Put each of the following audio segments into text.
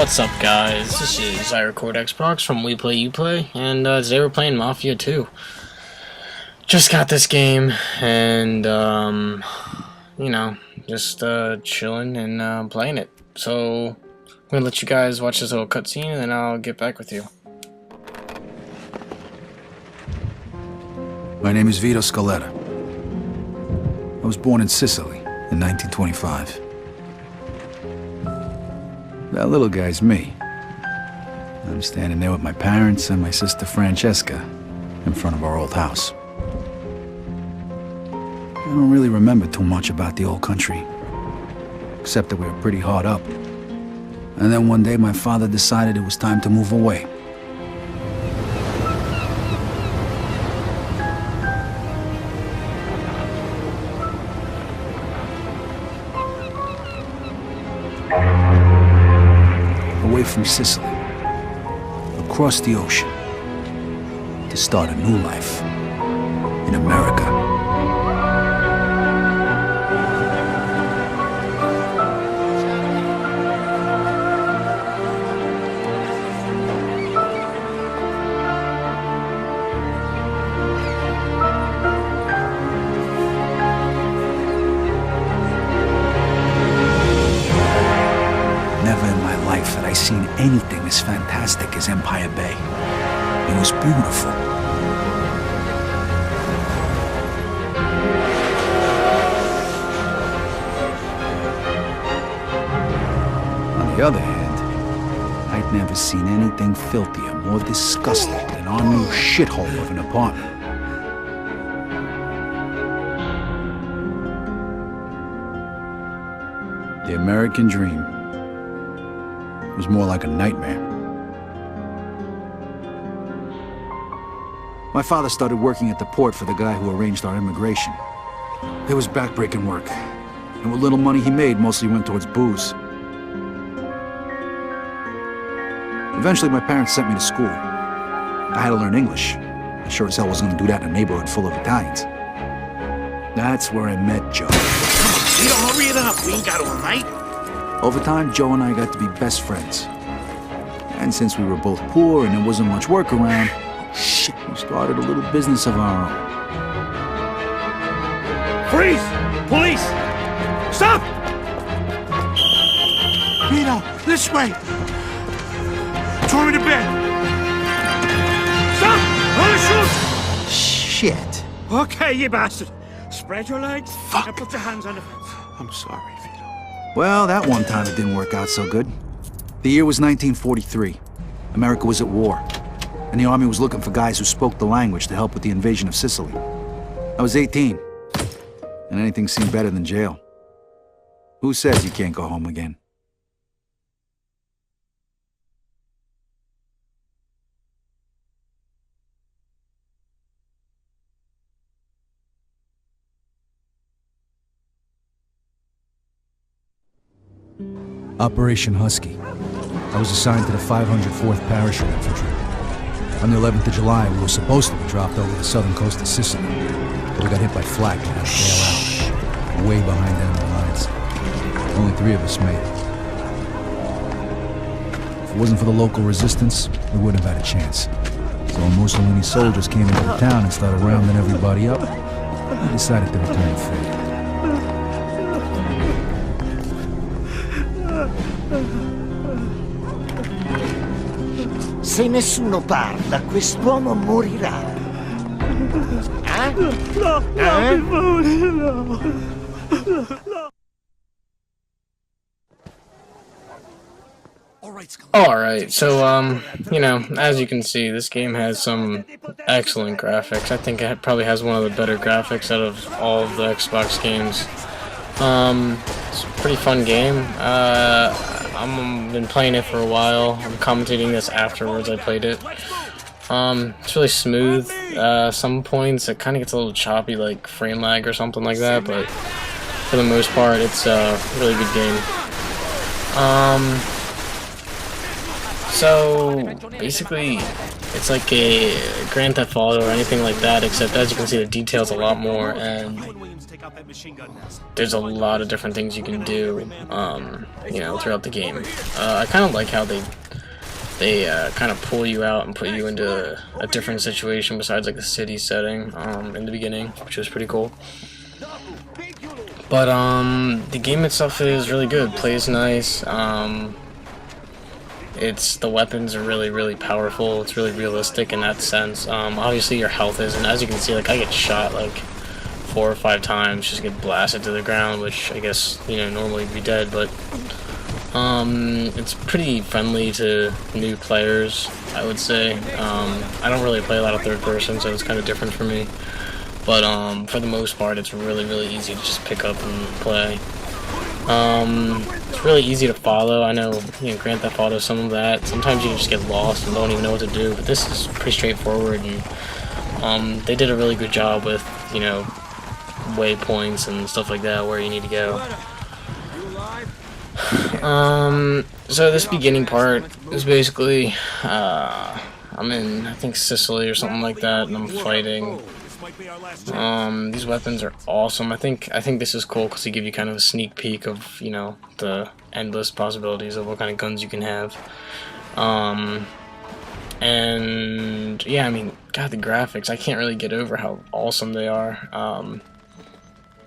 What's up, guys? This is I Record Xbox from We Play You Play, and today we're playing Mafia 2. Just got this game, and you know, just chilling and playing it. So I'm gonna let you guys watch this little cutscene, and then I'll get back with you. My name is Vito Scaletta. I was born in Sicily in 1925. That little guy's me. I'm standing there with my parents and my sister Francesca in front of our old house. I don't really remember too much about the old country, except that we were pretty hard up. And then one day my father decided it was time to move away. Away from Sicily, across the ocean, to start a new life in America. Never in my life had I seen anything as fantastic as Empire Bay. It was beautiful. On the other hand, I'd never seen anything filthier, more disgusting than our new shithole of an apartment. The American dream was more like a nightmare. My father started working at the port for the guy who arranged our immigration. It was backbreaking work, and what little money he made mostly went towards booze. Eventually, my parents sent me to school. I had to learn English. I sure as hell wasn't gonna do that in a neighborhood full of Italians. That's where I met Joe. Come on, Vito, hurry it up. We ain't got all night. Over time, Joe and I got to be best friends. And since we were both poor and there wasn't much work around, we started a little business of our own. Freeze! Police! Stop! Vito, this way! Throw me to bed! Stop! I'm gonna shoot! Shit. Okay, you bastard. Spread your legs. Fuck. And put your hands on the fence. I'm sorry, Vito. Well, that one time it didn't work out so good. The year was 1943. America was at war, and the army was looking for guys who spoke the language to help with the invasion of Sicily. I was 18, and anything seemed better than jail. Who says you can't go home again? Operation Husky. I was assigned to the 504th Parachute Infantry. On the 11th of July, we were supposed to be dropped over the southern coast of Sicily, but we got hit by flak and had to bail out, way behind enemy lines. Only 3 of us made it. If it wasn't for the local resistance, we wouldn't have had a chance. So when Mussolini's soldiers came into the town and started rounding everybody up, we decided to return the favor. Se nessuno parla, quest'uomo morirà. Eh? No, Eh? no. Alright, so, you know, as you can see, this game has some excellent graphics. I think it probably has one of the better graphics out of all of the Xbox games. It's a pretty fun game. I've been playing it for a while. I'm commentating this afterwards I played it. It's really smooth. Some points it kind of gets a little choppy, like frame lag or something like that, but for the most part, it's a really good game. So basically, it's like a Grand Theft Auto or anything like that, except as you can see, the details a lot more, and there's a lot of different things you can do, you know, throughout the game. I kind of like how they kind of pull you out and put you into a different situation besides like the city setting in the beginning, which was pretty cool. But the game itself is really good, plays nice. The weapons are really powerful. It's really realistic in that sense. Obviously your health is, and as you can see, like I get shot like 4 or 5 times, just get blasted to the ground, which I guess, you know, normally would be dead, but it's pretty friendly to new players, I would say. I don't really play a lot of third person, so it's kind of different for me. But for the most part, it's really easy to just pick up and play. It's really easy to follow. I know, you know, Grand Theft Auto, some of that. Sometimes you can just get lost and don't even know what to do, but this is pretty straightforward, and they did a really good job with, you know, waypoints and stuff like that where you need to go. So this beginning part is basically, I'm in, I think, Sicily or something like that, and I'm fighting. These weapons are awesome. I think this is cool because they give you kind of a sneak peek of, you know, the endless possibilities of what kind of guns you can have. And yeah, I mean, God, the graphics, I can't really get over how awesome they are,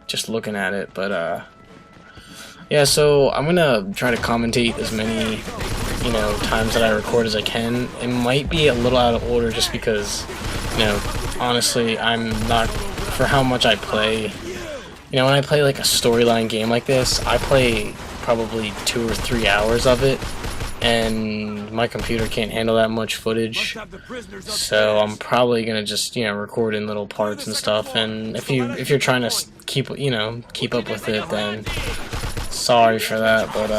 just looking at it. But yeah, so I'm gonna try to commentate as many, you know, times that I record as I can. It might be a little out of order just because, you know, honestly, I'm not, for how much I play, you know, when I play like a storyline game like this, I play probably 2 or 3 hours of it, and my computer can't handle that much footage, so I'm probably gonna just, you know, record in little parts and stuff. And if you're trying to keep up with it, then sorry for that. But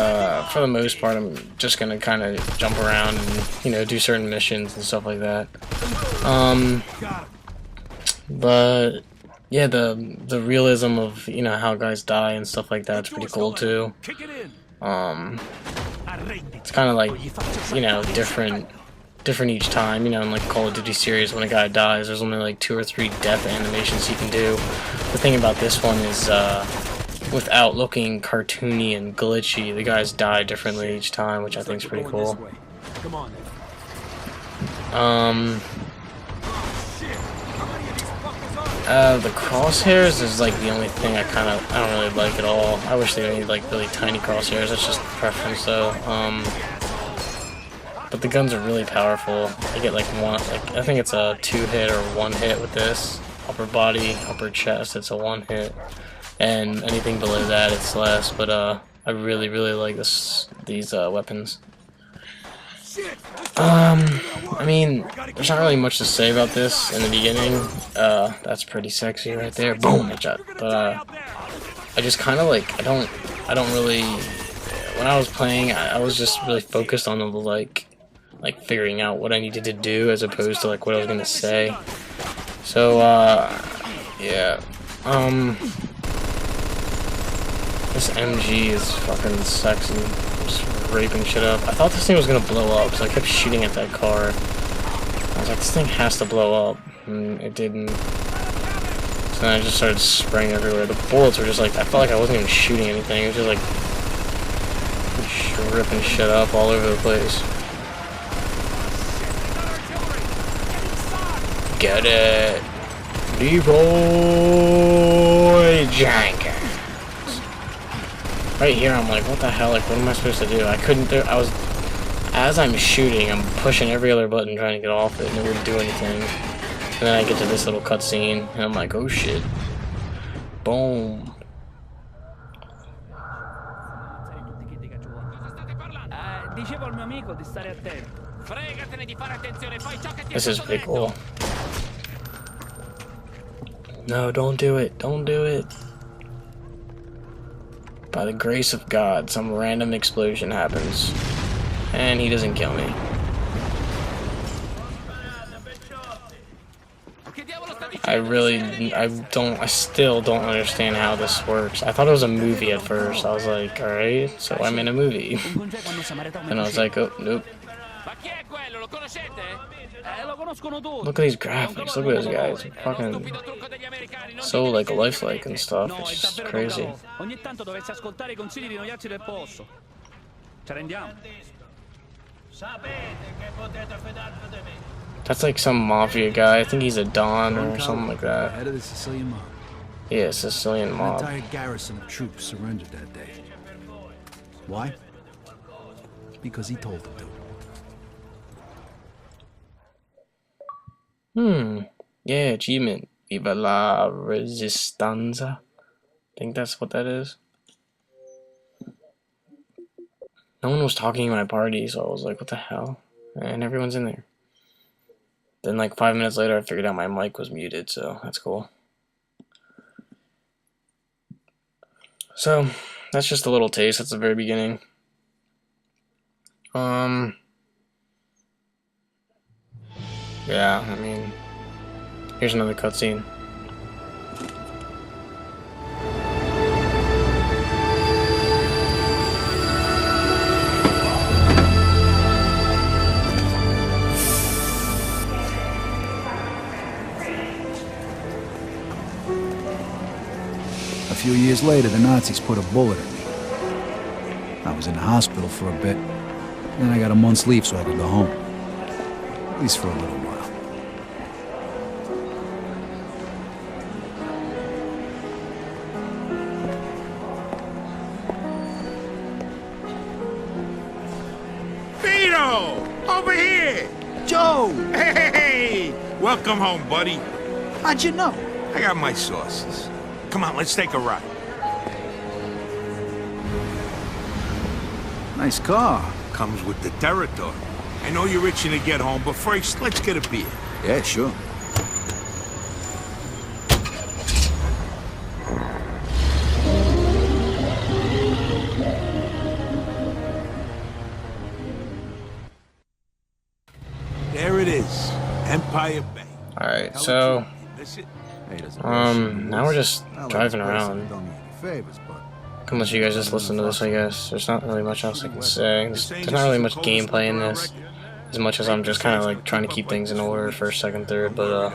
for the most part, I'm just gonna kind of jump around and, you know, do certain missions and stuff like that. But yeah, the realism of, you know, how guys die and stuff like that's pretty cool too. It's kind of like, you know, different each time. You know, in like Call of Duty series, when a guy dies, there's only like 2 or 3 death animations you can do. The thing about this one is, without looking cartoony and glitchy, the guys die differently each time, which I think is pretty cool. The crosshairs is like the only thing I don't really like at all. I wish they made like really tiny crosshairs. That's just preference though. But the guns are really powerful. You get like I think it's a 2-hit or 1-hit with this. Upper body, upper chest, it's a 1-hit, and anything below that it's less. But I really like these weapons. I mean, there's not really much to say about this in the beginning. That's pretty sexy right there. Boom, headshot. But I just kind of like, I don't really, when I was playing, I was just really focused on the like figuring out what I needed to do as opposed to like what I was gonna say. So yeah, this MG is fucking sexy. Just raping shit up. I thought this thing was gonna blow up, so I kept shooting at that car. I was like, this thing has to blow up, and it didn't. So then I just started spraying everywhere. The bullets were just like, I felt like I wasn't even shooting anything. It was just like ripping shit up all over the place. Get it, Leroy Jenkins. Right here, I'm like, what the hell? Like, what am I supposed to do? I couldn't do. As I'm shooting, I'm pushing every other button trying to get off it, and it wouldn't do anything. And then I get to this little cutscene, and I'm like, oh shit. Boom. This is pretty cool. No, don't do it. Don't do it. By the grace of God, some random explosion happens, and he doesn't kill me. I still don't understand how this works. I thought it was a movie at first. I was like, alright, so I'm in a movie. And I was like, oh, nope. Look at these graphics. Look at those guys. Fucking so like lifelike and stuff. It's just crazy. That's like some mafia guy. I think he's a Don or something like that. Head of the Sicilian mob. Yeah, Sicilian An mob. entire garrison of troops surrendered that day. Why? Because he told them to. Yeah, achievement. Viva la Resistanza. I think that's what that is. No one was talking in my party, so I was like, what the hell? And everyone's in there. Then like 5 minutes later, I figured out my mic was muted, so that's cool. So, that's just a little taste. That's the very beginning. Yeah, I mean, here's another cutscene. A few years later, the Nazis put a bullet in me. I was in the hospital for a bit. Then I got a month's leave so I could go home. At least for a little while. Vito! Over here! Joe! Hey! Welcome home, buddy. How'd you know? I got my sources. Come on, let's take a ride. Nice car. Comes with the territory. I know you're itching to get home, but first, let's get a beer. Yeah, sure. There it is. Empire Bay. Alright, so now we're just driving around. Unless you guys just listen to this, I guess. There's not really much else I can say. There's not really much gameplay in this, as much as I'm just kind of like trying to keep things in order, first, second, third, but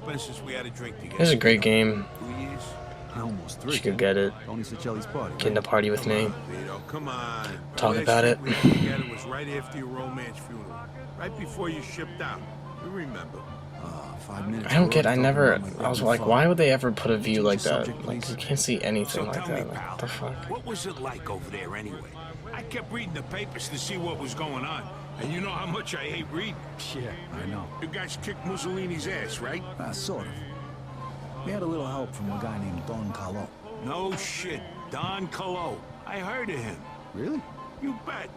this is a great game. You should go get it. Get in the party with me. Talk about it. It was right after your romance funeral. Right before you shipped out. You remember. I don't get, I was like, why would they ever put a view like that? Like, you can't see anything like that. Like, what the fuck? What was it like over there anyway? I kept reading the papers to see what was going on. And you know how much I hate reading. Yeah, I know. You guys kicked Mussolini's ass, right? Sort of. We had a little help from a guy named Don Carlo. No shit. Don Carlo. I heard of him. Really? You bet.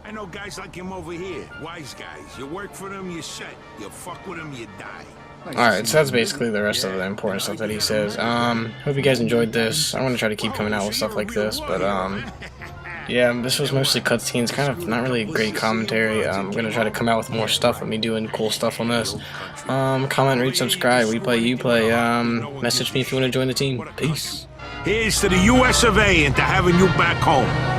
I know guys like him over here. Wise guys. You work for them, you're set. You fuck with them, you die. Alright, so that's basically the rest of the important stuff that he says. Hope you guys enjoyed this. I'm going to try to keep coming out with stuff like this, but, yeah, this was mostly cutscenes, kind of not really great commentary. I'm going to try to come out with more stuff with me doing cool stuff on this. Comment, read, subscribe, we play, you play, message me if you want to join the team. Peace. Here's to the US of A and to having you back home.